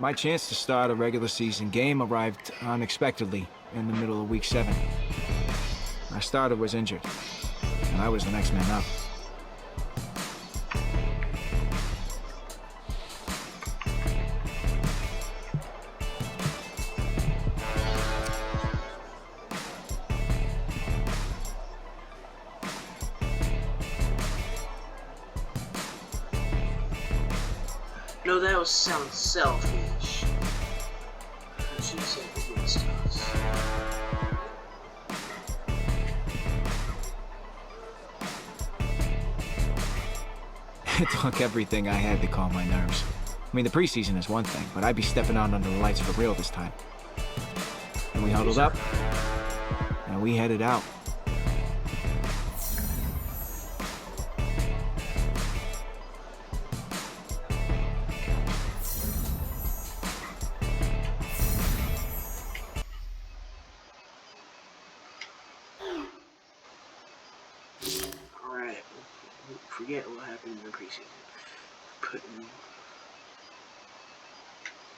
My chance to start a regular season game arrived unexpectedly in the middle of week 7. My starter was injured, and I was the next man up. No, that was sound selfish. I should have said against us. It took everything I had to calm my nerves. I mean, the preseason is one thing, but I'd be stepping out under the lights for real this time. And we huddled up, and we headed out. Alright, forget what happened in the preseason. Putting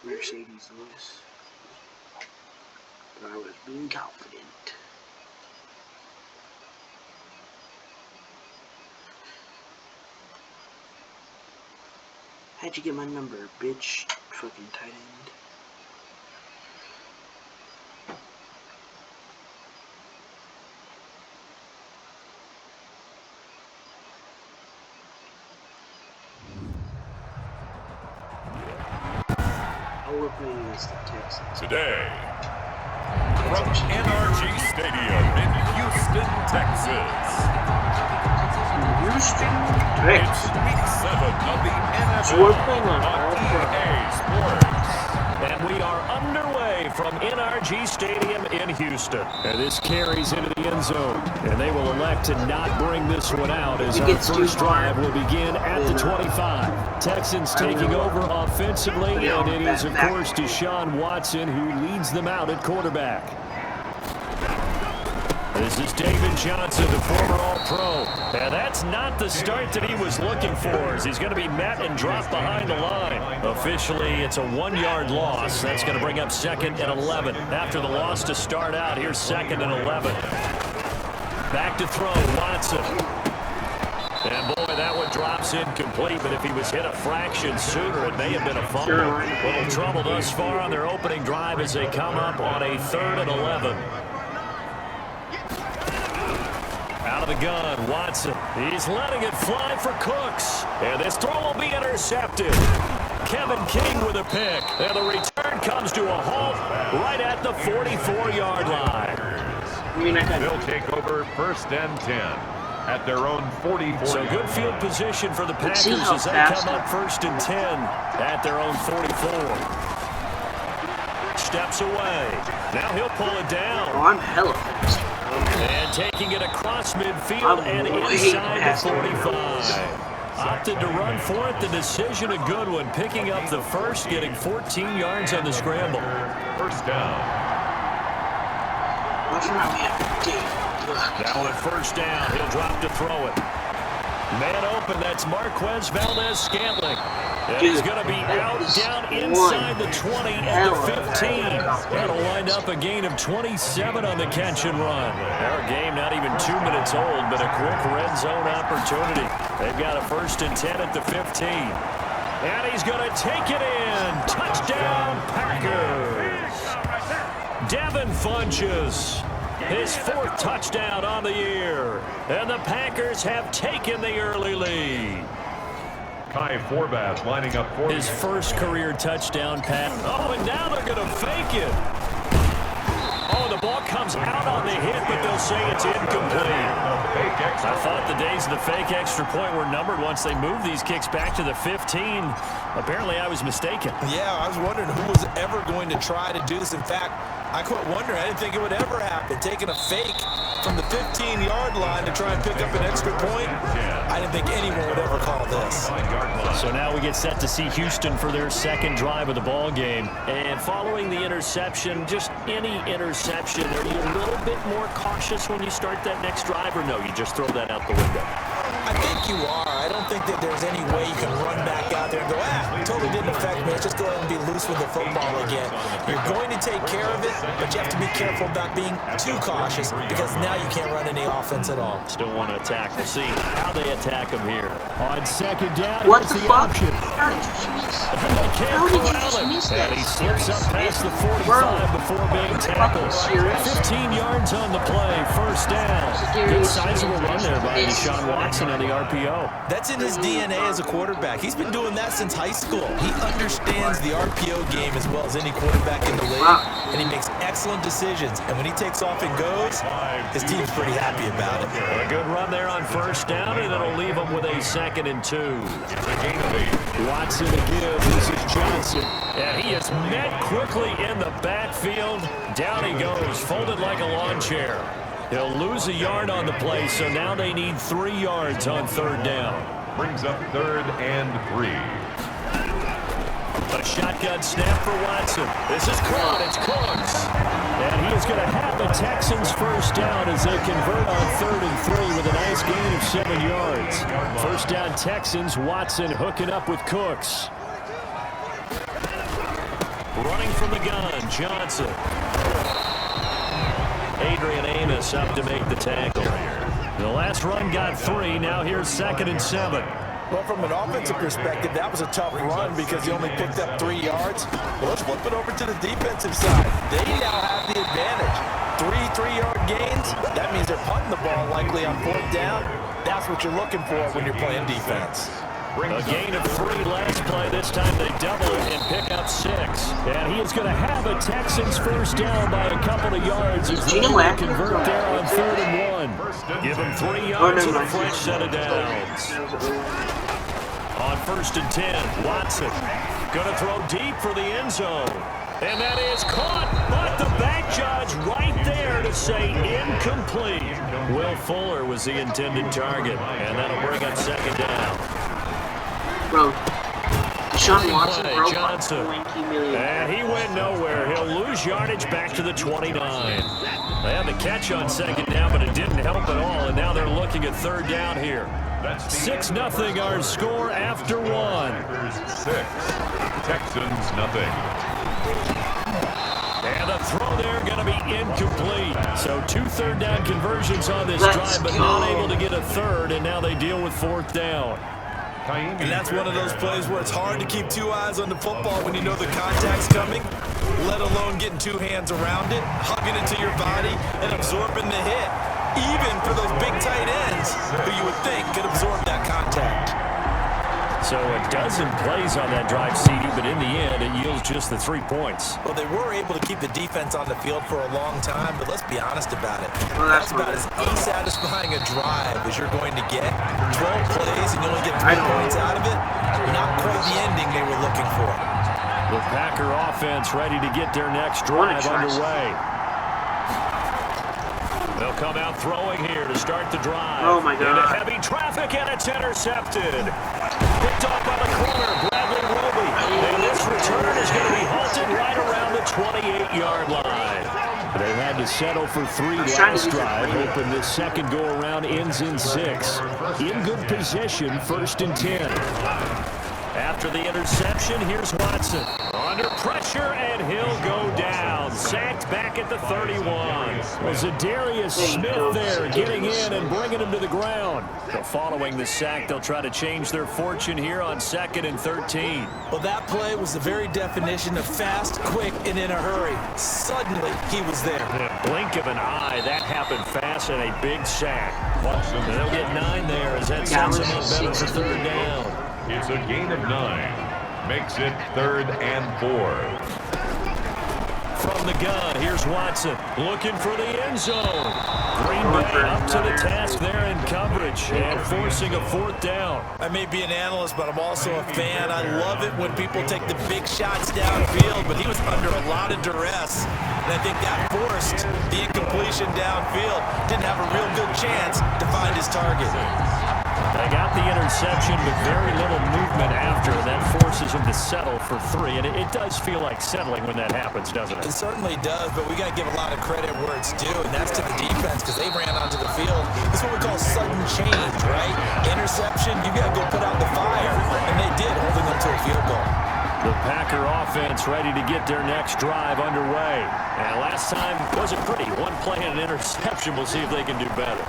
Mercedes Lewis. But I was being confident. How'd you get my number, bitch? Fucking tight end. I'll look maybe against the Texans. Today, from NRG Stadium in Houston, Texas. Houston, It's Texas. Week 7 of the So NFL we're playing on EA Sports. And we are underway from NRG Stadium in Houston. And this carries into the end zone. And they will elect to not bring this one out as our first drive will begin at the 25. Texans taking over offensively, and it is, of course, Deshaun Watson who leads them out at quarterback. This is David Johnson, the former All-Pro. And that's not the start that he was looking for, as he's going to be met and dropped behind the line. Officially, it's a 1-yard loss. That's going to bring up 2nd and 11. After the loss to start out, here's 2nd and 11. Back to throw, Watson. And boy, that one drops incomplete, but if he was hit a fraction sooner, it may have been a fumble. Little trouble thus far on their opening drive as they come up on a 3rd and 11. Out of the gun, Watson. He's letting it fly for Cooks. And this throw will be intercepted. Kevin King with a pick. And the return comes to a halt right at the 44-yard line. They'll take over 1st and 10 at their own 44. So good field position for the Packers as they come up 1st and 10 at their own 44. Steps away. Now he'll pull it down. Oh, I'm hella fast. And taking it across midfield and inside the 45. Opted to run for it. The decision a good one. Picking up the first, getting 14 yards on the scramble. 1st down. Now at 1st down, he'll drop to throw it. Man open, that's Marquez Valdes-Scantling. And he's going to be out, down inside the 20 at the 15. That'll wind up a gain of 27 on the catch and run. Our game not even 2 minutes old, but a quick red zone opportunity. They've got a 1st and 10 at the 15. And he's going to take it in. Touchdown, Packers. Devin Funchess. His 4th touchdown on the year. And the Packers have taken the early lead. Kai Forbath lining up for his first career touchdown, Pat. Oh, and now they're going to fake it. Oh, the ball comes out on the hit, but they'll say it's incomplete. I thought the days of the fake extra point were numbered once they moved these kicks back to the 15. Apparently, I was mistaken. Yeah, I was wondering who was ever going to try to do this. In fact, I quit wondering. I didn't think it would ever happen. Taking a fake from the 15-yard line to try and pick up an extra point, I didn't think anyone would ever call this. So now we get set to see Houston for their 2nd drive of the ball game. And following the interception, just any interception, are you a little bit more cautious when you start that next drive, or no, you just throw that out the window? I think you are. I don't think that there's any way you can run back out there and go, totally didn't affect me. Let's just go ahead and be loose with the football again. You're going to take care of it, but you have to be careful about being too cautious because now you can't run any offense at all. Still want to attack. We'll see how they attack him here. On second down, What here's the the fuck? option. How did you miss? They can't How did you corral just him. miss And that? he slips up past the 45 Bro. before being Fucking tackled. serious? 15 yards on the play, first down. Good sizable run there by Deshaun Watson on the RPO. That's in his DNA as a quarterback. He's been doing that since high school. He understands the RPO game as well as any quarterback in the league, and he makes excellent decisions. And when he takes off and goes, his team's pretty happy about it. A good run there on first down, and it'll leave him with a 2nd and 2. Watson to give. This is Johnson. And he is met quickly in the backfield. Down he goes, folded like a lawn chair. He'll lose a yard on the play, so now they need 3 yards on third down. Brings up 3rd and 3. A shotgun snap for Watson. This is caught. It's Cooks. And he is going to have the Texans first down as they convert on 3rd and 3 with a nice gain of 7 yards. First down Texans. Watson hooking up with Cooks. Running from the gun, Johnson. Adrian Amos up to make the tackle. The last run got 3. Now here's 2nd and 7. Well, from an offensive perspective, that was a tough run because he only picked up 3 yards. Well, let's flip it over to the defensive side. They now have the advantage. 3-3-yard gains. That means they're punting the ball likely on 4th down. That's what you're looking for when you're playing defense. A gain of 3 last play. This time they double it and pick up 6. And he is going to have a Texans first down by a couple of yards as they convert there on 3rd and 1. Give him 3 yards and a fresh set of downs. On 1st and 10, Watson going to throw deep for the end zone. And that is caught, but the back judge right there to say incomplete. Will Fuller was the intended target, and that'll bring up 2nd down. Bro, Deshaun Watson broke Johnson. like $20 million. And he went nowhere. He'll lose yardage back to the 29. They had the catch on 2nd down, but it didn't help at all, and now they're looking at 3rd down here. 6-0 our score after 1. 6. Texans nothing. And the throw there going to be incomplete. So 2 third down conversions on this drive, but not able to get a 3rd, and now they deal with 4th down. And that's one of those plays where it's hard to keep 2 eyes on the football when you know the contact's coming, let alone getting 2 hands around it, hugging it to your body, and absorbing the hit. Even for those big tight ends who you would think could absorb that contact. So a dozen plays on that drive, CD, but in the end, it yields just the 3 points. Well, they were able to keep the defense on the field for a long time, but let's be honest about it. Well, that's about as unsatisfying a drive as you're going to get. 12 plays and you only get 3 points out of it. Not quite the ending they were looking for. The Packer offense ready to get their next drive underway. They'll come out throwing here to start the drive. Oh, my God. Into heavy traffic, and it's intercepted. Picked off by the corner, Bradley Roby. And this return is going to be halted right around the 28-yard line. They had to settle for 3 last drive, hoping this second go-around ends in 6. In good position, 1st and 10. After the interception, here's Watson. Under pressure, and he'll go down. Sacked back at the 31. Was Zadarius Smith there getting in and bringing him to the ground. So following the sack, they'll try to change their fortune here on 2nd and 13. Well, that play was the very definition of fast, quick, and in a hurry. Suddenly, he was there. In a blink of an eye, that happened fast and a big sack. And they'll get 9 there as that sets them up better for 3rd down. It's a gain of 9. Makes it 3rd and 4. From the gun, here's Watson looking for the end zone. Green Bay up to the task there in coverage and forcing a 4th down. I may be an analyst, but I'm also a fan. I love it when people take the big shots downfield, but he was under a lot of duress. And I think that forced the incompletion downfield. Didn't have a real good chance to find his target. They got the interception, but very little movement after, and that forces them to settle for 3. And it does feel like settling when that happens, doesn't it? It certainly does, but we got to give a lot of credit where it's due, and that's to the defense because they ran onto the field. This is what we call sudden change, right? Interception, you got to go put out the fire, and they did, holding them to a field goal. The Packer offense ready to get their next drive underway. And last time wasn't pretty. One play and an interception. We'll see if they can do better.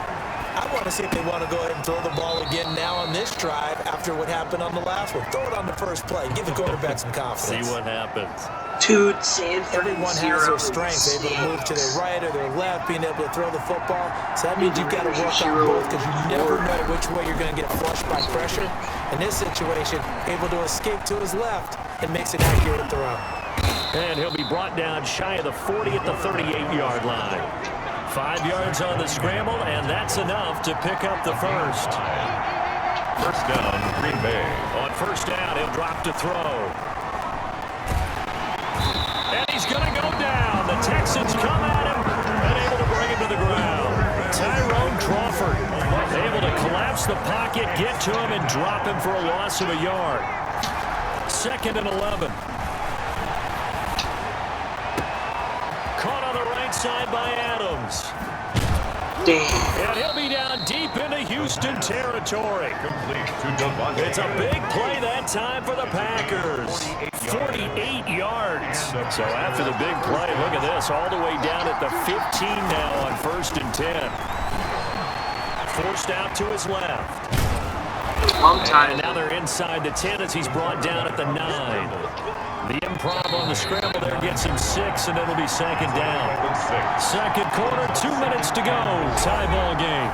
I want to see if they want to go ahead and throw the ball again now on this drive after what happened on the last one. Throw it on the first play. Give the quarterback some confidence. See what happens. Dude, Sanford Everyone has their strengths, able to move to their right or their left, being able to throw the football. So that means you've got to work on both because you never know which way you're going to get flushed by pressure. In this situation, able to escape to his left and makes an accurate throw. And he'll be brought down shy of the 40 at the 38-yard line. 5 yards on the scramble, and that's enough to pick up the first. First down, Green Bay. On first down, he'll drop to throw. And he's going to go down. The Texans come at him and able to bring him to the ground. Tyrone Crawford able to collapse the pocket, get to him, and drop him for a loss of a yard. 2nd and 11. Caught on the right side by Adams. Damn. And he'll be down deep into Houston territory. Complete to Devontae. It's a big play that time for the Packers. 48 yards. So after the big play, look at this, all the way down at the 15 now on 1st and 10. Forced out to his left. And now they're inside the 10 as he's brought down at the 9. The improv on the scramble there gets him 6, and it'll be 2nd down. 2nd quarter, 2 minutes to go. Tie ball game.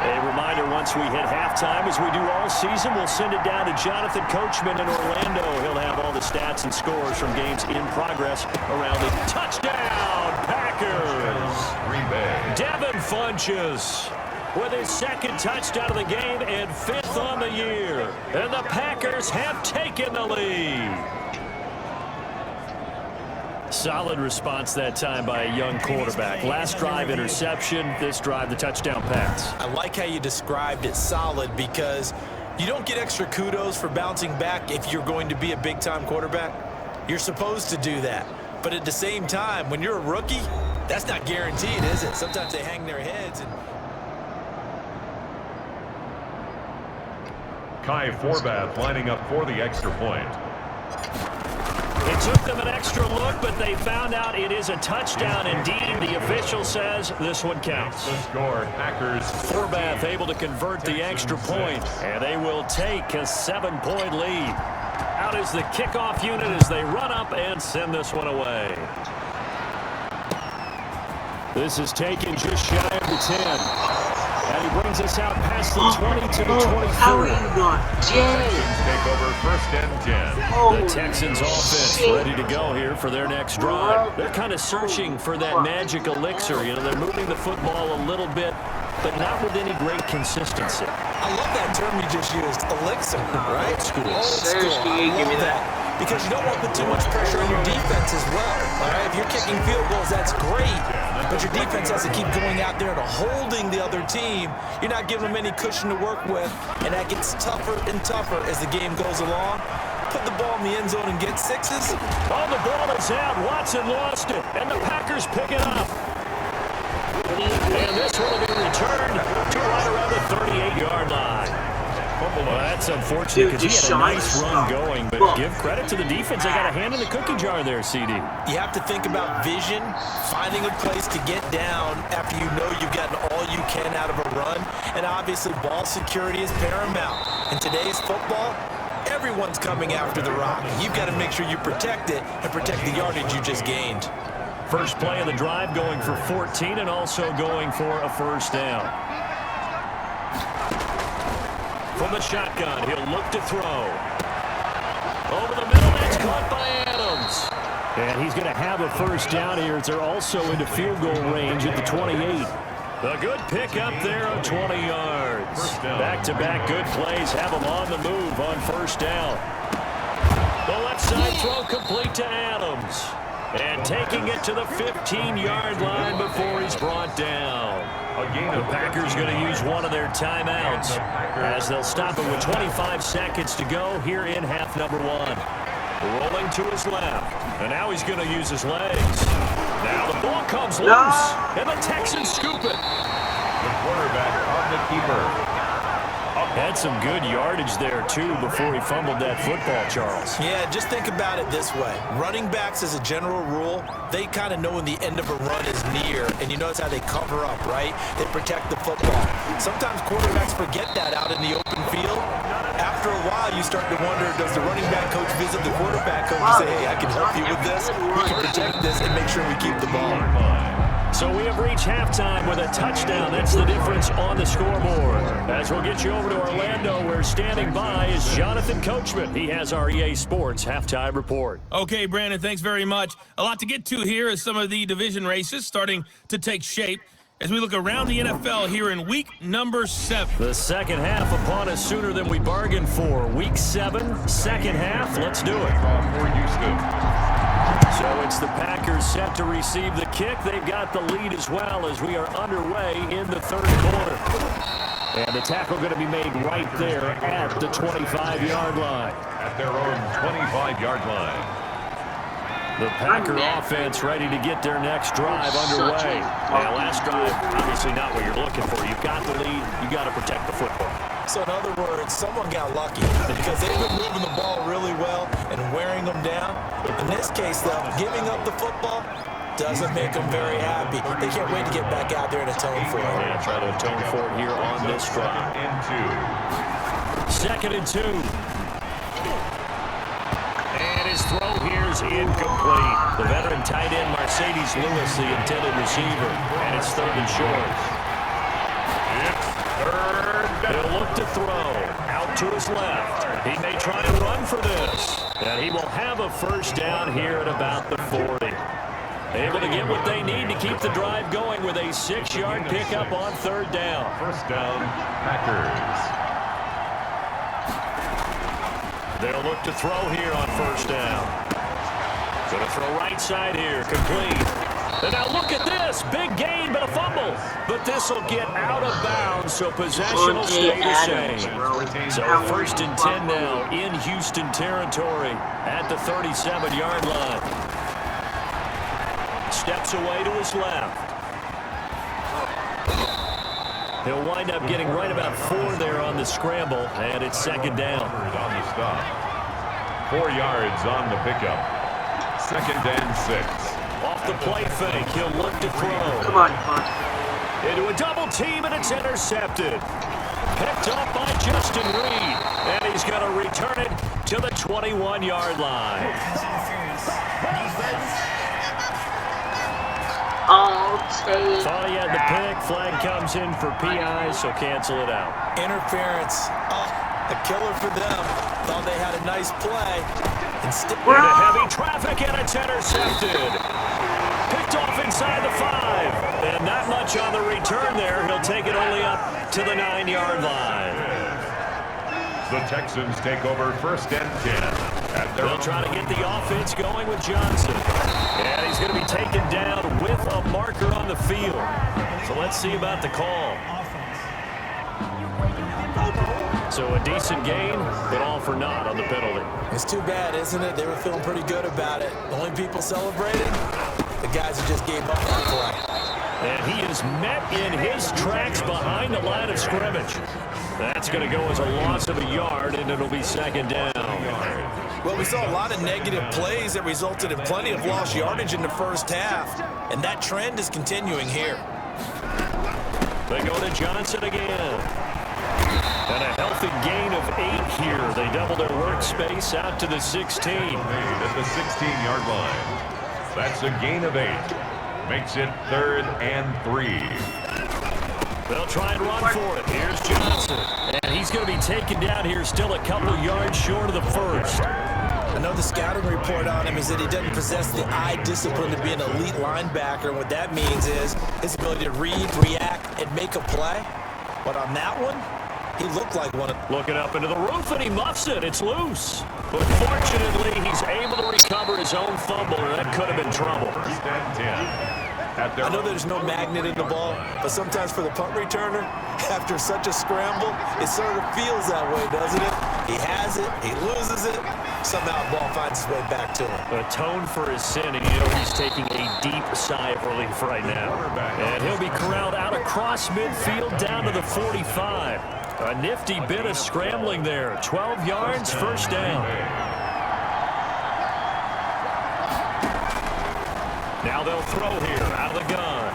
A reminder, once we hit halftime, as we do all season, we'll send it down to Jonathan Coachman in Orlando. He'll have all the stats and scores from games in progress around the touchdown. Packers. Green Bay. Devin Funchess with his 2nd touchdown of the game and 5th on the year. And the Packers have taken the lead. Solid response that time by a young quarterback. Last drive, interception. This drive, the touchdown pass. I like how you described it, solid, because you don't get extra kudos for bouncing back if you're going to be a big-time quarterback. You're supposed to do that. But at the same time, when you're a rookie, that's not guaranteed, is it? Sometimes they hang their heads and... Kai Forbath lining up for the extra point. It took them an extra look, but they found out it is a touchdown indeed. The official says this one counts. The score, Packers. Forbath able to convert the extra point, and they will take a 7-point lead. Out is the kickoff unit as they run up and send this one away. This is taken just shy of the 10. And he brings us out past the 20 to the 24. How are you not dead? Take over 1st and 10. The Texans offense ready to go here for their next drive. They're kind of searching for that magic elixir. You know, they're moving the football a little bit, but not with any great consistency. I love that term you just used, elixir, right? Old school. Old school. Seriously, I give me love that. Because you don't want to put too much pressure on your defense as well. All right, if you're kicking field goals, that's great. But your defense has to keep going out there and holding the other team. You're not giving them any cushion to work with, and that gets tougher and tougher as the game goes along. Put the ball in the end zone and get 6s. Oh, the ball is out. Watson lost it, and the Packers pick it up. And this one will be returned to right around the 38-yard line. Well, that's unfortunate because he had a nice run going, but give credit to the defense. They got a hand in the cookie jar there, CD. You have to think about vision, finding a place to get down after you know you've gotten all you can out of a run, and obviously ball security is paramount. In today's football, everyone's coming after the rock. You've got to make sure you protect it and protect the yardage you just gained. First play of the drive going for 14 and also going for a first down. From the shotgun, he'll look to throw. Over the middle, that's caught by Adams. And he's going to have a first down here as they're also into field goal range at the 28. A good pick up there on 20 yards. Back-to-back good plays have them on the move on first down. The left side throw complete to Adams. And taking it to the 15-yard line before he's brought down. The Packers going to use one of their timeouts as they'll stop it with 25 seconds to go here in half number 1. Rolling to his left, and now he's going to use his legs. Now the ball comes loose, and the Texans scoop it. The quarterback on the keeper. Had some good yardage there, too, before he fumbled that football, Charles. Yeah, just think about it this way. Running backs, as a general rule, they kind of know when the end of a run is near, and you notice how they cover up, right? They protect the football. Sometimes quarterbacks forget that out in the open field. After a while, you start to wonder, does the running back coach visit the quarterback coach and say, hey, I can help you with this, we can protect this, and make sure we keep the ball. So we have reached halftime with a touchdown. That's the difference on the scoreboard. As we'll get you over to Orlando, where standing by is Jonathan Coachman. He has our EA Sports halftime report. Okay, Brandon, thanks very much. A lot to get to here as some of the division races starting to take shape as we look around the NFL here in week number 7. The second half upon us sooner than we bargained for. Week 7, second half. Let's do it. For Houston. So it's the Packers set to receive the kick. They've got the lead as well as we are underway in the third quarter. And the tackle going to be made right there at the 25-yard line. At their own 25-yard line. The Packer offense ready to get their next drive underway. And last drive, obviously not what you're looking for. You've got the lead. You've got to protect the football. So in other words, someone got lucky because they've been moving the ball really well and wearing them down. In this case, though, giving up the football doesn't make them very happy. They can't wait to get back out there and atone for it. Yeah, try to atone for it here on this drive. Second and 2. And his throw here is incomplete. The veteran tight end Mercedes Lewis, the intended receiver, and it's third and short. It's third. He'll look to throw out to his left. He may try to run for this. And he will have a first down here at about the 40. Able to get what they need to keep the drive going with a 6-yard pickup on third down. First down, Packers. They'll look to throw here on first down. Going to throw right side here, complete. And now look at this, big gain but a fumble. But this will get out of bounds, so possession will stay the same. So first and 10 now in Houston territory at the 37-yard line. Steps away to his left. He'll wind up getting right about 4 there on the scramble, and it's second down. On the stop. 4 yards on the pickup. Second and 6. Off the play fake, he'll look to throw. Come on, Devontae. Into a double team, and it's intercepted. Picked up by Justin Reed, and he's going to return it to the 21-yard line. Thought he had the pick. Flag comes in for PI, so cancel it out. Interference. A killer for them. Thought they had a nice play. Into heavy traffic, and it's intercepted. Picked off inside the 5. And not much on the return there. He'll take it only up to the 9-yard line. The Texans take over first and 10. They'll try to get the offense going with Johnson. And he's going to be taken down with a marker on the field. So let's see about the call. So a decent gain, but all for naught on the penalty. It's too bad, isn't it? They were feeling pretty good about it. The only people celebrating, the guys who just gave up on the play. And he is met in his tracks behind the line of scrimmage. That's going to go as a loss of a yard, and it'll be second down. Well, we saw a lot of negative plays that resulted in plenty of lost yardage in the first half, and that trend is continuing here. They go to Johnson again. And a healthy gain of 8 here. They double their workspace out to the 16. Made at the 16-yard line. That's a gain of 8. Makes it third and 3. They'll try and run for it. Here's Johnson. And he's going to be taken down here still a couple of yards short of the first. I know the scouting report on him is that he doesn't possess the eye discipline to be an elite linebacker. And what that means is his ability to read, react, and make a play. But on that one, he looked like one of... Looking up into the roof, and he muffs it. It's loose. But fortunately, he's able to recover his his own fumble, and that could have been trouble. I know there's no magnet in the ball, but sometimes for the punt returner, after such a scramble, it sort of feels that way, doesn't it? He has it, he loses it, somehow the ball finds its way back to him. Atone for his sin, and you know he's taking a deep sigh of relief right now. And he'll be corralled out across midfield down to the 45. A nifty bit of scrambling there. 12 yards, first down. Now they'll throw here out of the gun.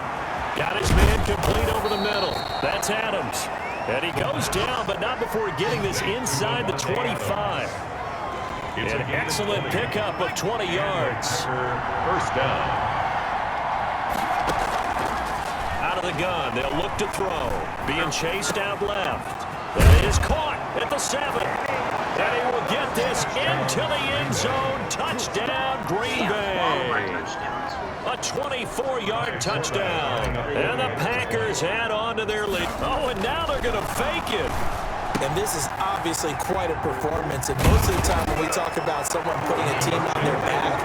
Got his man complete over the middle. That's Adams. And he goes down, but not before getting this inside the 25. An excellent pickup of 20 yards. First down. Out of the gun, they'll look to throw. Being chased out left. That is caught at the 7. And he will get this into the end zone. Touchdown, Green Bay. A 24-yard touchdown. And the Packers add on to their lead. Oh, and now they're going to fake it. And this is obviously quite a performance. And most of the time when we talk about someone putting a team on their back,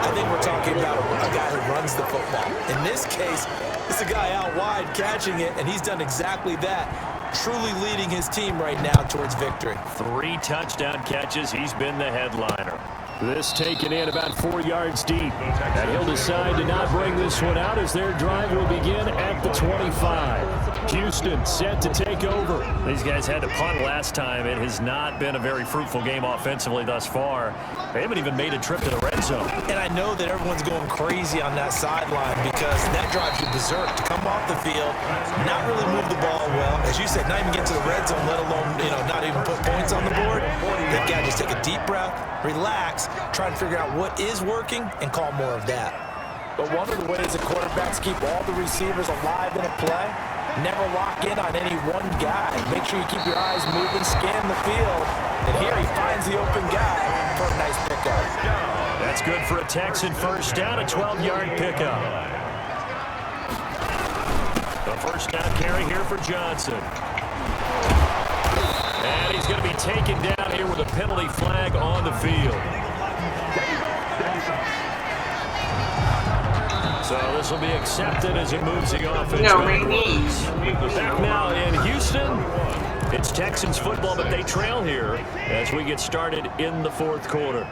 I think we're talking about a guy who runs the football. In this case, it's a guy out wide catching it, and he's done exactly that. Truly leading his team right now towards victory. 3 touchdown catches. He's been the headliner. This taken in about 4 yards deep. And he'll decide to not bring this one out as their drive will begin at the 25. Houston set to take over. These guys had to punt last time. It has not been a very fruitful game offensively thus far. They haven't even made a trip to the red zone. And I know that everyone's going crazy on that sideline because that drives you berserk to come off the field, not really move the ball well. As you said, not even get to the red zone, let alone, not even put points on the board. They've got to just take a deep breath, relax, try and figure out what is working and call more of that. But one of the ways the quarterbacks keep all the receivers alive in a play, never lock in on any one guy. Make sure you keep your eyes moving, scan the field. And here he finds the open guy for a nice pickup. That's good for a Texan first down, a 12-yard pickup. The first down carry here for Johnson. And he's going to be taken down here with a penalty flag on the field. So this will be accepted as it moves the offense. Back now in Houston. It's Texans football, but they trail here as we get started in the fourth quarter.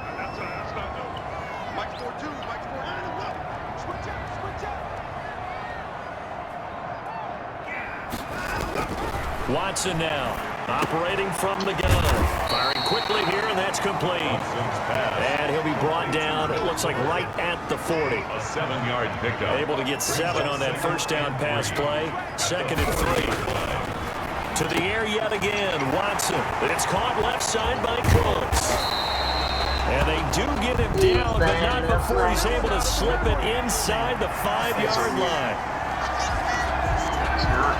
Watson now, operating from the gun. Firing quickly here, and that's complete. And he'll be brought down, it looks like right at the 40. A 7-yard pickup. Able to get 7 on that first down pass play. 2nd and 3. To the air yet again, Watson. It's caught left side by Cooks. And they do get him down, but not before he's able to slip it inside the 5-yard line.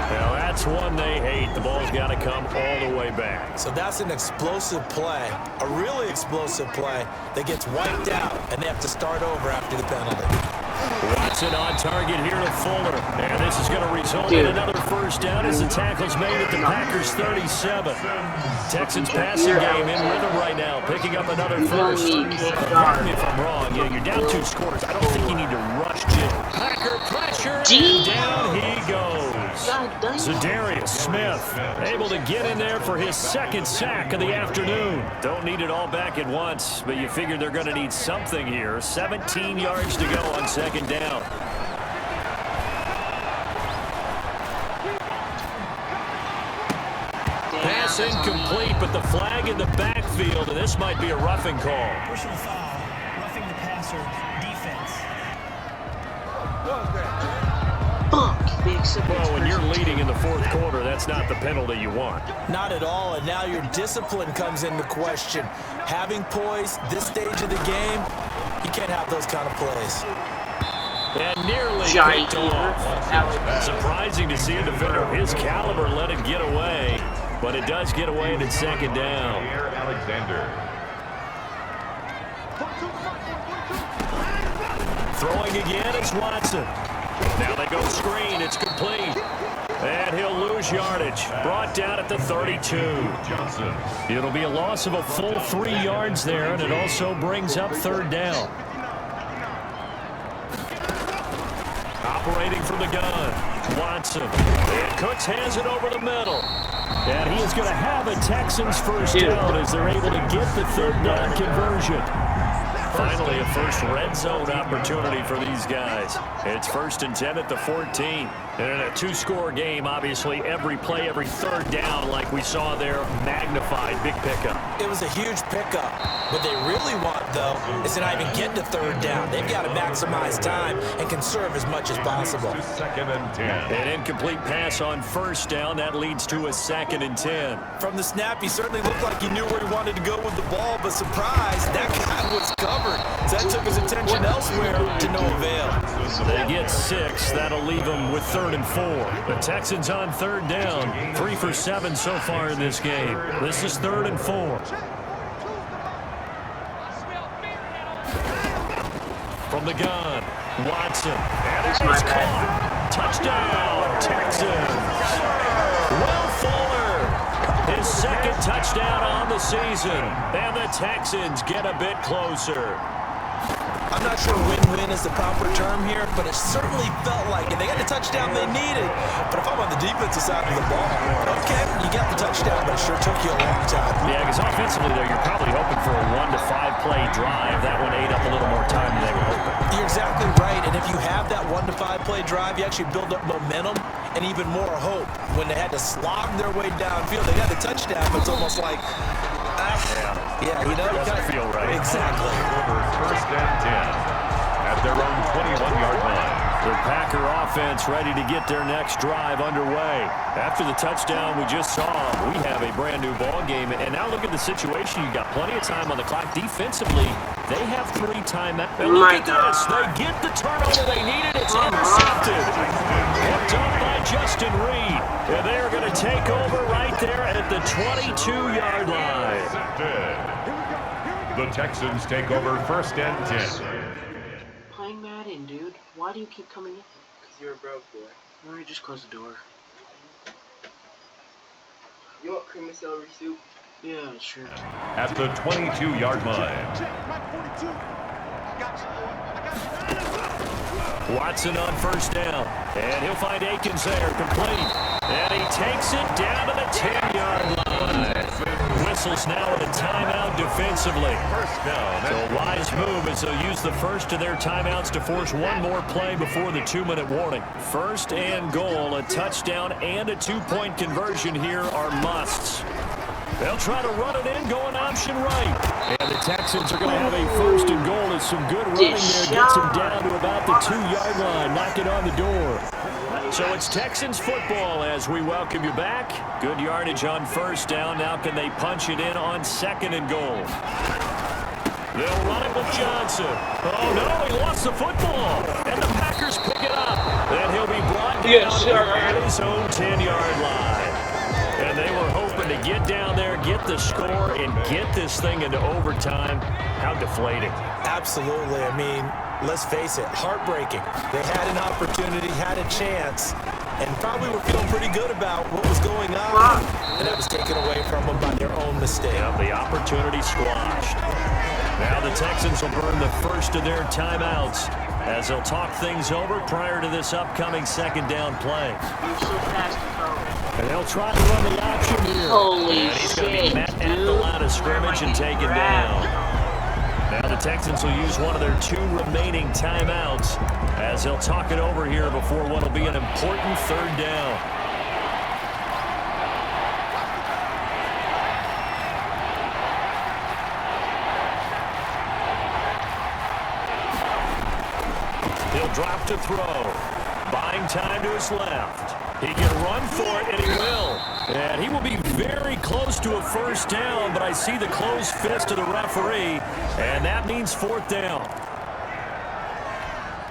Now that's one they hate. The ball's got to come all the way back. So that's an explosive play, a really explosive play that gets wiped out, and they have to start over after the penalty. Watson on target here to Fuller. And this is going to result in another first down as the tackle's made at the Packers' 37. Texans passing game in rhythm right now, picking up another first. Pardon me if I'm wrong. Yeah, you're down 2 scores. I don't think you need to rush Jim. Packer pressure, and down he goes. Zadarius Smith able to get in there for his 2nd sack of the afternoon. Don't need it all back at once, but you figure they're going to need something here. 17 yards to go on 2nd down. Pass incomplete, but the flag in the backfield, and this might be a roughing call. Personal foul, roughing the passer, defense. Well, when you're leading in the fourth quarter, that's not the penalty you want. Not at all, and now your discipline comes into question. Having poise this stage of the game, you can't have those kind of plays. And nearly picked off. Surprising to see a defender of his caliber let it get away, but it does get away and it's 2nd down. Alexander. Throwing again is Watson. Now they go screen. It's complete. And he'll lose yardage. Brought down at the 32. Johnson. It'll be a loss of a full 3 yards there, and it also brings up 3rd down. Operating from the gun, Watson. And Cooks has it over the middle. And he is going to have a Texans first down as they're able to get the third down conversion. Finally, a first red zone opportunity for these guys. It's 1st and 10 at the 14. And in a two-score game, obviously, every play, every third down, like we saw there, magnified. Big pickup. It was a huge pickup. What they really want, though, is to not even get to third down. They've got to maximize time and conserve as much as possible. 2nd and 10. An incomplete pass on first down. That leads to a 2nd and 10. From the snap, he certainly looked like he knew where he wanted to go with the ball, but surprise, that guy was covered. So that took his attention elsewhere to no avail. They get 6. That'll leave them with 3rd and 4. The Texans on third down. 3 for 7 so far in this game. This is 3rd and 4. From the gun, Watson. And it is caught. Touchdown, Texans. Will Fuller, his 2nd touchdown on the season. And the Texans get a bit closer. I'm not sure win-win is the proper term here, but it certainly felt like it. They got the touchdown they needed. But if I'm on the defensive side of the ball, okay, you got the touchdown, but it sure took you a long time. Yeah, because offensively, though, you're probably hoping for a 1 to 5 play drive. That one ate up a little more time than they were hoping. You're exactly right, and if you have that 1 to 5 play drive, you actually build up momentum and even more hope. When they had to slog their way downfield, they got the touchdown, but it's almost like, yeah, you know, it doesn't feel right. Exactly. 1st and 10 at their own 21-yard line. The Packer offense ready to get their next drive underway. After the touchdown we just saw, we have a brand new ball game. And now look at the situation. You've got plenty of time on the clock. Defensively, they have 3 timeouts. And look at this. They get the turnover they needed. It's intercepted. Picked up by Justin Reed. And they are going to take over right there at the 22-yard line. The Texans take over 1st and 10. Playing Madden, dude. Why do you keep coming in? Because you're a broke boy. Alright, just close the door. You want cream and celery soup? Yeah, sure. At the 22-yard line. Watson on first down. And he'll find Akins there, complete. And he takes it down to the 10-yard line. Whistles now at a timeout defensively. First down. So a wise move as they'll use the first of their timeouts to force one more play before the 2-minute warning. 1st and goal, a touchdown and a 2-point conversion here are musts. They'll try to run it in, going option right. And the Texans are going to have a 1st and goal as some good running there gets them down to about the 2-yard line. Knock it on the door. So it's Texans football as we welcome you back. Good yardage on first down. Now can they punch it in on 2nd and goal? They'll run it with Johnson. Oh, no, he lost the football. And the Packers pick it up. And he'll be brought down at his own 10-yard line. And they were hoping to get down there, get the score, and get this thing into overtime. How deflating. Absolutely. I mean, let's face it, heartbreaking. They had an opportunity, had a chance, and probably were feeling pretty good about what was going on. And that was taken away from them by their own mistake. Yeah, the opportunity squashed. Now the Texans will burn the first of their timeouts as they'll talk things over prior to this upcoming 2nd down play. You're so fast, And they'll try to run the option here. Holy and he's going to shit, be met at the line of scrimmage and taken down. Now the Texans will use one of their 2 remaining timeouts as they'll talk it over here before what will be an important 3rd down. He'll drop to throw. Buying time to his left. He can run for it, and he will. And he will be very close to a first down, but I see the closed fist of the referee, and that means 4th down.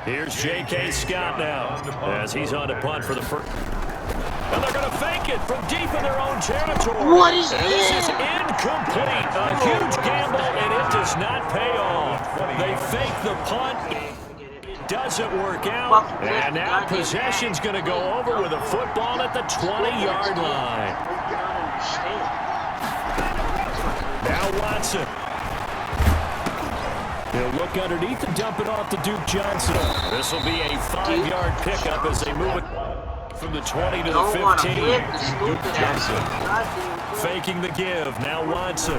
Here's J.K. Scott now as he's on to punt for the first. And they're going to fake it from deep in their own territory. What is and this is incomplete. A huge gamble, and it does not pay off. They fake the punt. Doesn't work out, and now possession's going to go over with a football at the 20-yard line. Now Watson. He'll look underneath and dump it off to Duke Johnson. This will be a 5-yard pickup as they move it from the 20 to the 15. Duke Johnson. Faking the give. Now Watson.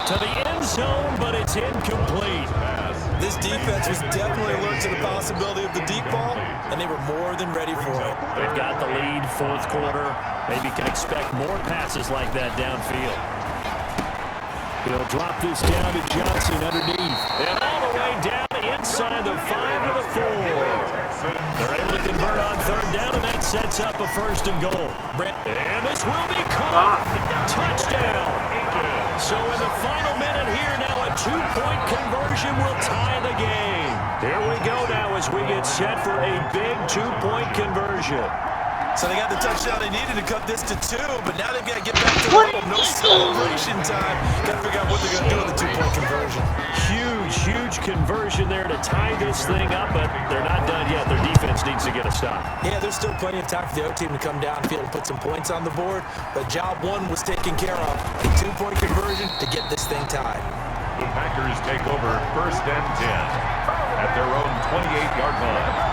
To the end zone, but it's incomplete. This defense was definitely alert to the possibility of the deep ball, and they were more than ready for it. They've got the lead, fourth quarter. Maybe can expect more passes like that downfield. He'll drop this down to Johnson underneath. And all the way down inside the 5 to the 4. They're able to convert on third down, and that sets up a 1st and goal. And this will be caught. Touchdown. So in the final minute here now, a 2-point conversion will tie the game. Here we go now as we get set for a big 2-point conversion. So they got the touchdown they needed to cut this to 2, but now they've got to get back to home. No celebration time. Got to figure out what they're going to do with the 2-point conversion. Huge conversion there to tie this thing up, but they're not done yet. Their defense needs to get a stop. Yeah, there's still plenty of time for the O team to come downfield and put some points on the board, but job 1 was taken care of. A 2-point conversion to get this thing tied. The Packers take over 1st and 10 at their own 28-yard line.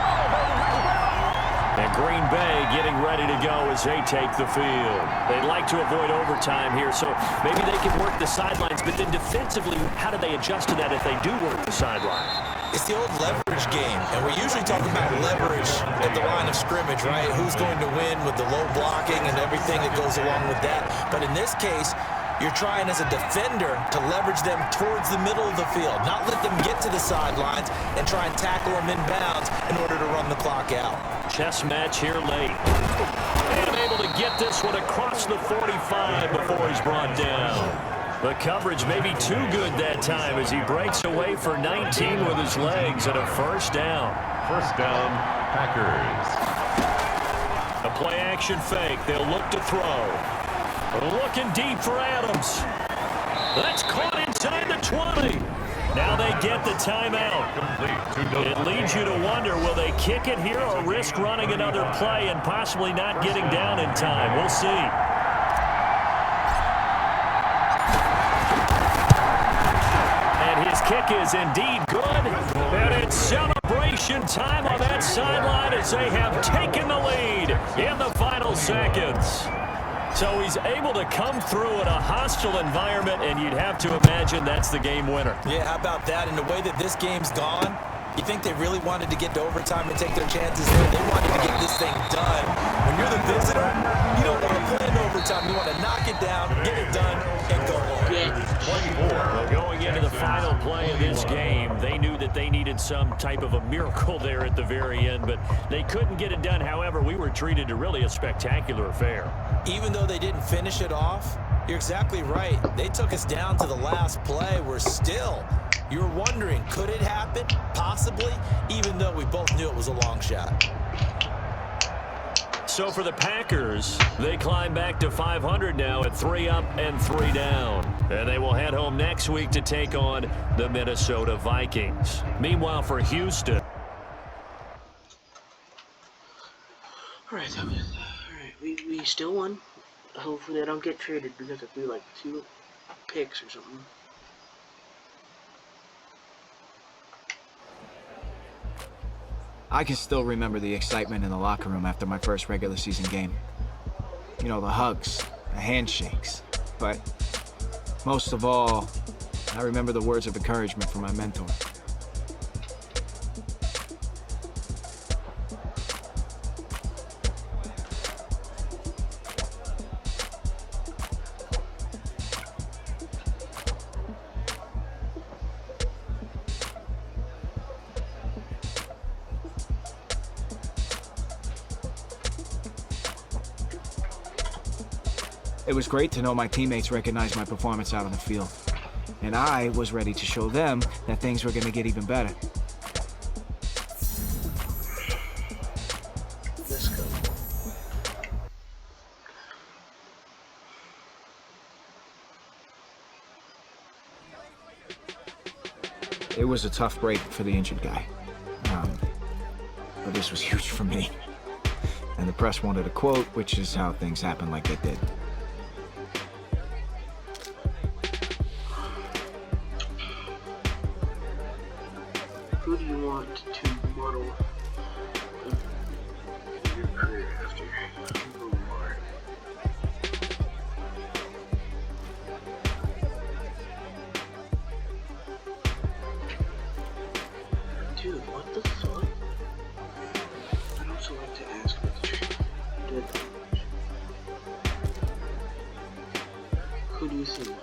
And Green Bay getting ready to go as they take the field. They'd like to avoid overtime here, so maybe they can work the sidelines, but then defensively, how do they adjust to that if they do work the sidelines? It's the old leverage game, and we usually talk about leverage at the line of scrimmage, right? Who's going to win with the low blocking and everything that goes along with that. But in this case, you're trying as a defender to leverage them towards the middle of the field, not let them get to the sidelines and try and tackle them inbounds in order to run the clock out. Chess match here late. And able to get this one across the 45 before he's brought down. The coverage may be too good that time as he breaks away for 19 with his legs and a 1st down. 1st down, Packers. A play action fake. They'll look to throw. Looking deep for Adams. That's caught inside the 20. Now they get the timeout. It leads you to wonder, will they kick it here or risk running another play and possibly not getting down in time? We'll see. And his kick is indeed good. And it's celebration time on that sideline as they have taken the lead in the final seconds. So he's able to come through in a hostile environment, and you'd have to imagine that's the game winner. Yeah, how about that? And the way that this game's gone, you think they really wanted to get to overtime and take their chances there. They wanted to get this thing done. When you're the visitor, you don't want to play in overtime. You want to knock it down, get it done, and go home. Well, going into the final play of this game, they knew that they needed some type of a miracle there at the very end, but they couldn't get it done. However, we were treated to really a spectacular affair. Even though they didn't finish it off, you're exactly right. They took us down to the last play. You're wondering, could it happen? Possibly, even though we both knew it was a long shot. So for the Packers, they climb back to 500 now at 3 up and 3 down. And they will head home next week to take on the Minnesota Vikings. Meanwhile, for Houston. All right, we still won. Hopefully I don't get traded because I threw like 2 picks or something. I can still remember the excitement in the locker room after my first regular season game. You know, the hugs, the handshakes. But most of all, I remember the words of encouragement from my mentor. It was great to know my teammates recognized my performance out on the field. And I was ready to show them that things were going to get even better. Let's go. It was a tough break for the injured guy. But this was huge for me. And the press wanted a quote, which is how things happened like they did. Who do you want to model your career after? Lamar. Dude, what the fuck? I'd also like to ask about the trade deadline. Who do you think will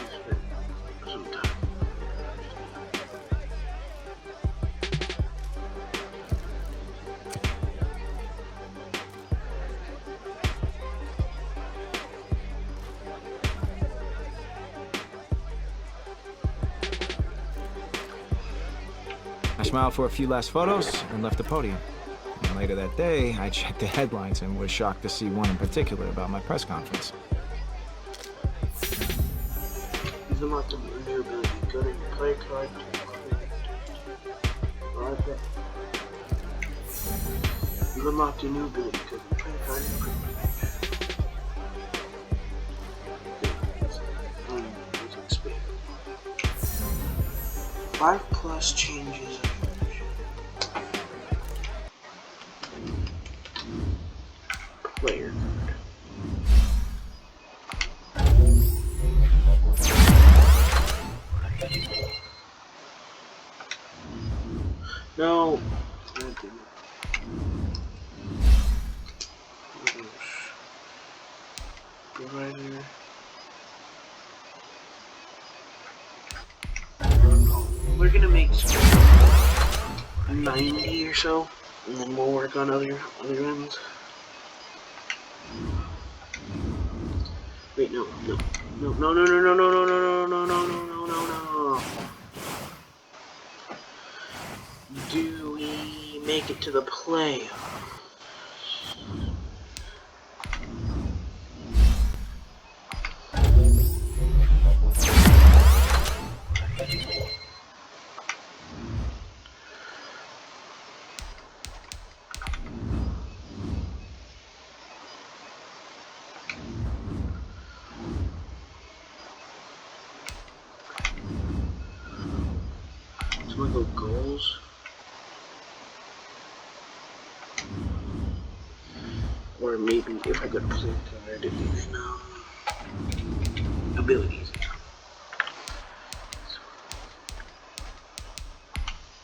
spend some time? I smiled for a few last photos and left the podium. And later that day, I checked the headlines and was shocked to see one in particular about my press conference. He's about to learn your ability. Go to your play card. You've unlocked your new ability. Go to your play card. 5+ changes. Player. No. Provider. We're gonna make 90 or so, and then we'll work on other ones. Wait, no. Do we make it to the playoffs? So I'm gonna go goals. Or maybe if I go to play card, and then abilities. So,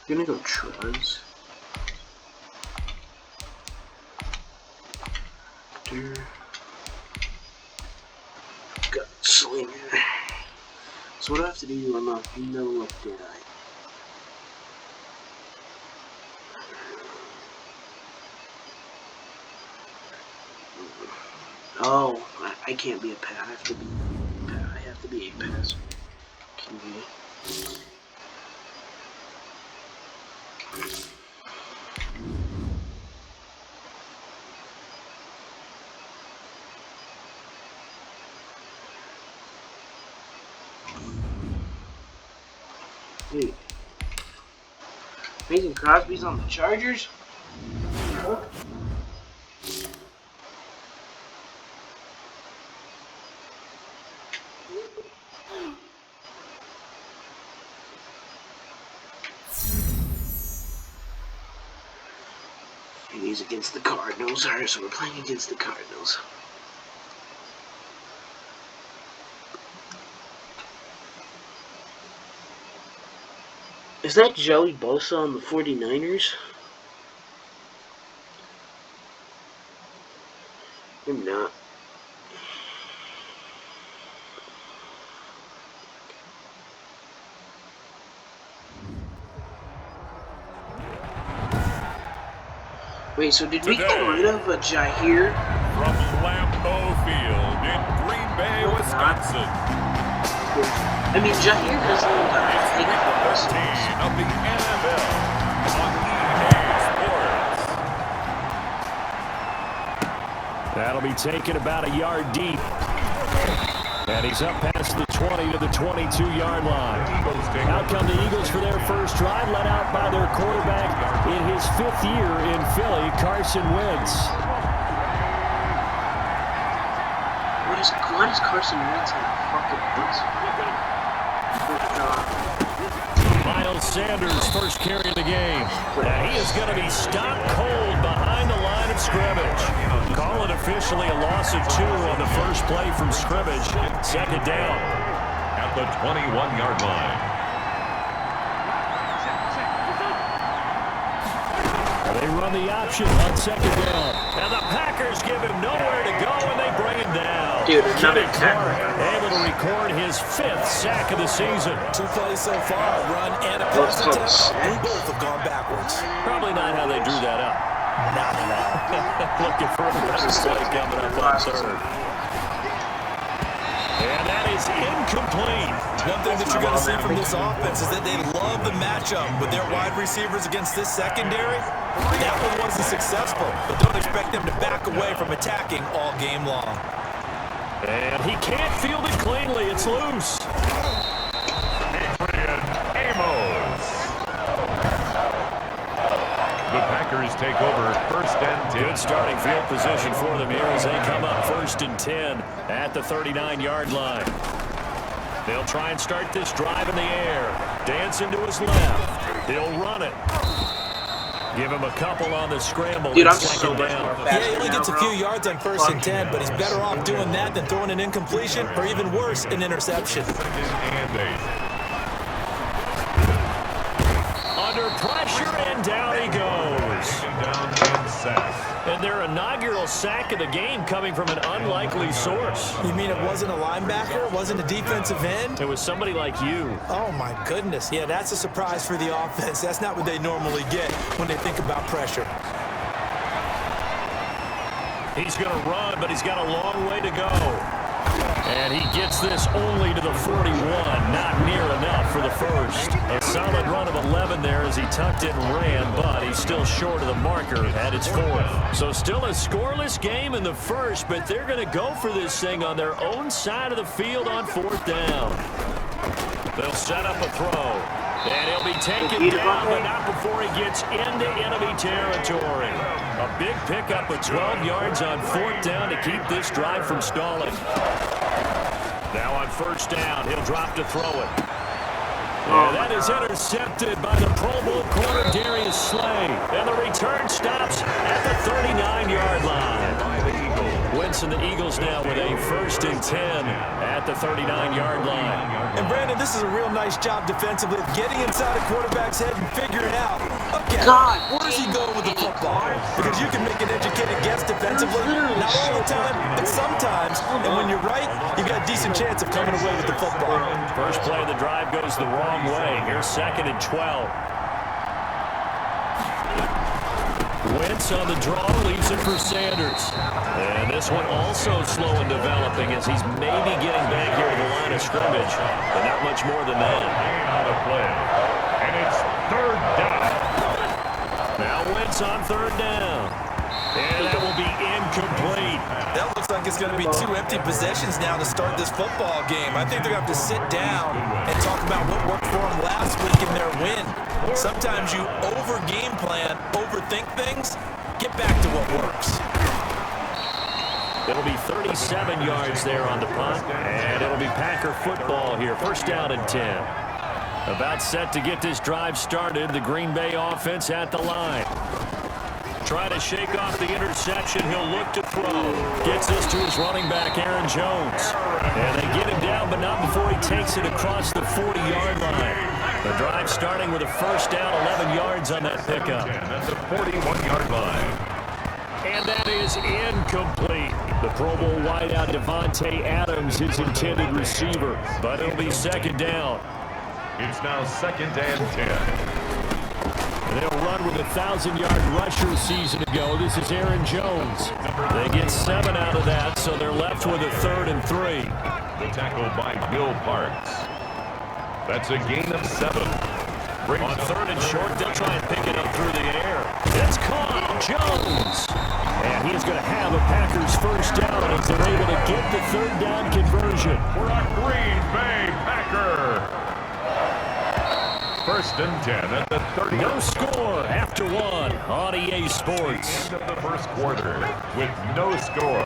I'm gonna go Truz. Got Slinger. So what do I have to do to unlock No Look Deadeye? Oh, I can't be a pass. I have to be a pass. QB. Dude. Mason Crosby's on the Chargers? Huh? And he's against the Cardinals. Alright, so we're playing against the Cardinals. Is that Joey Bosa on the 49ers? Maybe not. Wait, so did we get rid of a Jair? From Lambeau Field in Green Bay, Wisconsin. I mean, Jair doesn't take Week 13 of the NFL on EA Sports. That'll be taken about a yard deep. And he's up past the 20 to the 22-yard line. Out come the Eagles for their first drive, led out by their quarterback in his 5th year in Philly, Carson Wentz. Why does Carson Wentz have fucking boots? Miles Sanders' first carry of the game. And he is going to be stopped cold behind the line of scrimmage. Call it officially a loss of 2 on the first play from scrimmage. Second down. At the 21-yard line. They run the option on second down. And the Packers give him nowhere to go, and they bring him down. Dude, another Kenny tackle. Clark able to record his 5th sack of the season. 2 plays so far, a run and a pass What's attempt, up, and both have gone backwards. Probably not how they drew that up. Not at all. Looking for a better play coming up on third. And that is incomplete. One thing that you're going to see from this offense is that they love the matchup with their wide receivers against this secondary. That one wasn't successful, but don't expect them to back away from attacking all game long. And he can't field it cleanly. It's loose. Adrian Amos. The Packers take over first and 10. Good starting field position for them here as they come up first and 10 at the 39-yard line. They'll try and start this drive in the air. Dancing to his left. He'll run it. Give him a couple on the scramble. Dude, I'm second so much down. more Yeah, faster he only now, gets a bro. few yards on first and 10, but he's better off doing that than throwing an incompletion or even worse, an interception. Second and 8. Under pressure, and down he goes. Down and sack. And their inaugural sack of the game coming from an unlikely source. You mean it wasn't a linebacker? It wasn't a defensive end? It was somebody like you. Oh, my goodness. Yeah, that's a surprise for the offense. That's not what they normally get when they think about pressure. He's going to run, but he's got a long way to go. And he gets this only to the 41. Not near enough for the first. A solid run of 11 there as he tucked it and ran, but he's still short of the marker at its 4th. So still a scoreless game in the first, but they're going to go for this thing on their own side of the field on 4th down. They'll set up a throw. And he'll be taken down, but not before he gets into enemy territory. A big pickup of 12 yards on 4th down to keep this drive from stalling. Now on first down, he'll drop to throw it. And that is intercepted by the Pro Bowl corner, Darius Slay. And the return stops at the 39-yard line. Wentz and the Eagles now with a first and 10 at the 39-yard line. And, Brandon, this is a real nice job defensively of getting inside a quarterback's head and figuring out, okay, where's he going with the football? Because you can make an educated guess defensively, not all the time, but sometimes. And when you're right, you've got a decent chance of coming away with the football. First play of the drive goes the wrong way. Here's second and 12. Wentz on the draw, leaves it for Sanders. And this one also slow in developing as he's maybe getting back here to the line of scrimmage, but not much more than that. On the play. And it's third down. Now Wentz on third down. And that will be incomplete. That looks like it's going to be 2 empty possessions now to start this football game. I think they're going to have to sit down and talk about what worked for them last week in their win. Sometimes you over-game plan, overthink things, get back to what works. It'll be 37 yards there on the punt, and it'll be Packer football here. First down and 10. About set to get this drive started, the Green Bay offense at the line. Trying to shake off the interception. He'll look to throw. Gets this to his running back, Aaron Jones. And they get him down, but not before he takes it across the 40-yard line. The drive starting with a first down, 11 yards on that pickup. At the 41-yard line. And that is incomplete. The Pro Bowl wideout Devontae Adams, his intended receiver. But it'll be second down. It's now second and 10. They'll run with a 1,000-yard rusher season ago. This is Aaron Jones. They get 7 out of that, so they're left with a 3rd and 3. The tackle by Bill Parks. That's a gain of 7. On 3rd and short, they'll try and pick it up through the air. It's caught. Jones. And he's going to have a Packers first down as they're able to get the 3rd down conversion. For a Green Bay Packer. First and 10 at the 30. No score after 1 on EA Sports. End of the first quarter with no score.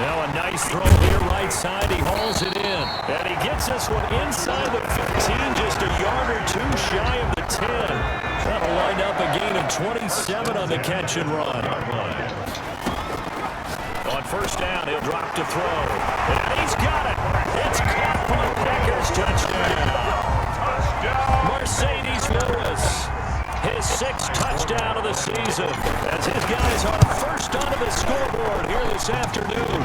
Now a nice throw here right side. He hauls it in. And he gets this one inside the 15, just a yard or two shy of the 10. That'll wind up a gain of 27 on the catch and run. On first down, he'll drop to throw. And he's got it. It's caught for the Packers. Touchdown. Mercedes Lewis. His 6th touchdown of the season as his guys are first onto the scoreboard here this afternoon.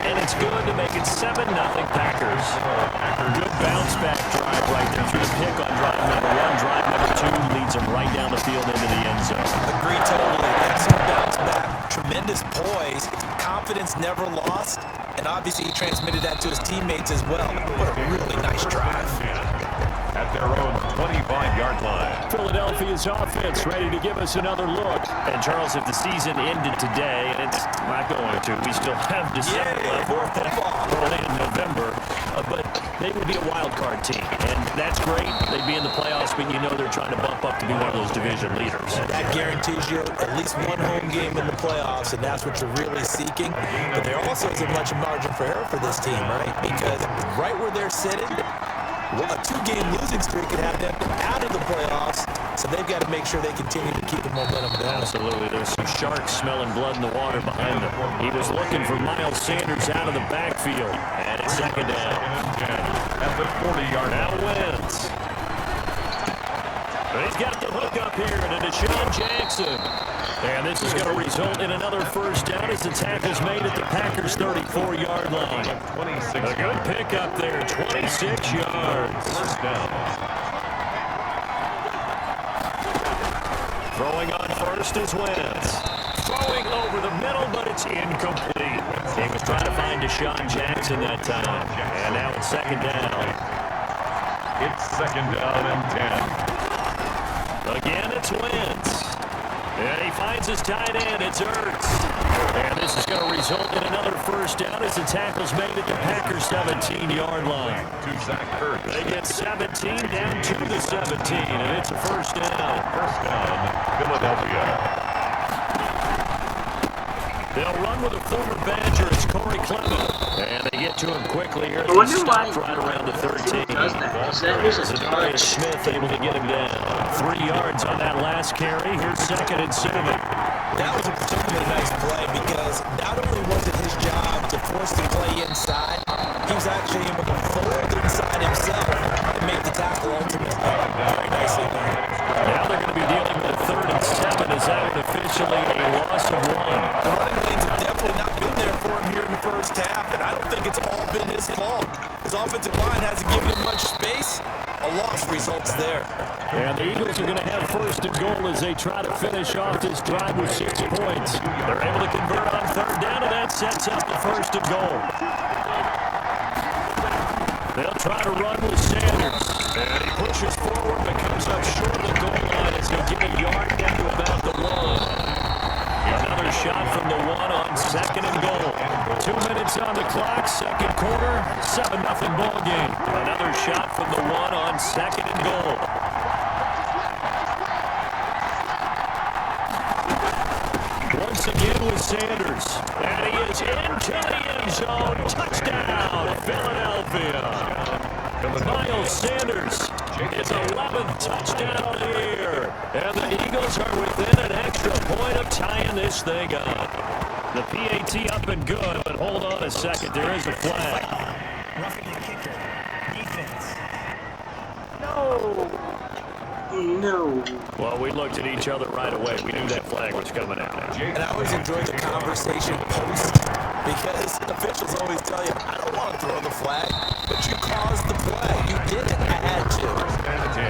And it's good to make it 7-0 Packers. Good bounce back drive right there through the pick on drive number 1. Drive number 2 leads him right down the field into the end zone. Agreed totally. Excellent bounce back. Tremendous poise. Confidence never lost. And obviously he transmitted that to his teammates as well. What a really nice drive. At their own 25-yard line. Philadelphia's offense ready to give us another look. And Charles, if the season ended today, and it's not going to, we still have December left, early in November, but they would be a wild card team, and that's great. They'd be in the playoffs, but you know they're trying to bump up to be one of those division leaders. That guarantees you at least one home game in the playoffs, and that's what you're really seeking. But there also isn't much margin for error for this team, right? Because right where they're sitting, a 2-game losing streak could have them out of the playoffs, so they've got to make sure they continue to keep the momentum going. Absolutely. There's some sharks smelling blood in the water behind them. He was looking for Miles Sanders out of the backfield, and it's second down. At the 40-yard Now Wentz. But he's got the hook up here to Deshaun Jackson. And this is going to result in another first down as the tackle's made at the Packers' 34-yard line. A good pick up there, 26 yards. First down. Throwing on first is Wentz. Throwing over the middle, but it's incomplete. He was trying to find Deshaun Jackson that time. And now it's second down. It's second down and 10. Again, it's Wentz. And he finds his tight end. It's Ertz. And this is going to result in another first down as the tackle's made at the Packers' 17-yard line. They get 17 down to the 17, and it's a first down. First down, Philadelphia. They'll run with a former Badger. It's Corey Clement. And they get to him quickly here. I wonder why right around the 13. does that. Is that just a Zadarius touch? Smith able to get him down. 3 yards on that last carry. Here's second and 7. That was a particularly nice play because not only was it his job to force the play inside, he was actually able to fold inside himself and make the tackle ultimately. Very nicely done. Now they're going to be dealing with a 3rd and 7 as that would officially a loss of 1. The running lanes have definitely not been there for him here in the first half, and I don't think it's all been his fault. His offensive line hasn't given him much space. A loss results there. And the Eagles are going to have first and goal as they try to finish off this drive with 6 points. They're able to convert on 3rd down, and that sets up the first and goal. They'll try to run with Sanders. And he pushes forward but comes up short of the goal line as he'll get a yard down to about the 1. Another shot from the 1 on 2nd and goal. 2 minutes on the clock, second quarter, 7-0 ball game. Another shot from the 1 on 2nd and goal. Once again with Sanders. And he is into the end zone. Touchdown, Philadelphia. Miles Sanders, his 11th touchdown of the year. And the Eagles are within an extra point of tying this thing up. The PAT up and good, but hold on a second. There is a flag. Roughing the kicker. Defense. No. Well, we looked at each other right away. We knew that flag was coming out. And I always enjoy the conversation post because officials always tell you, I don't want to throw the flag, but you caused the play. You did it. I had to. And 10.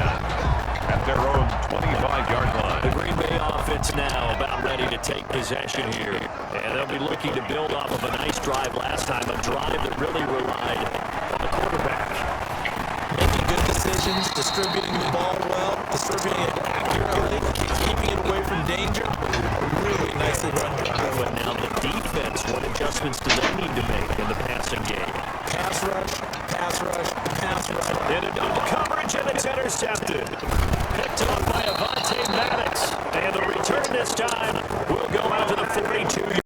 At their own 25-yard line. The Green Bay offense now about ready to take possession here. And they'll be looking to build off of a nice drive last time, a drive that really relied on the quarterback. Making good decisions, distributing the ball well, distributing it accurately, keeping it away from danger. Really nicely run drive. But now the defense, what adjustments do they need to make in the passing game? Pass rush, pass rush, pass rush. In a double coverage, and it's intercepted. Picked up by Avonte Maddox. And the return this time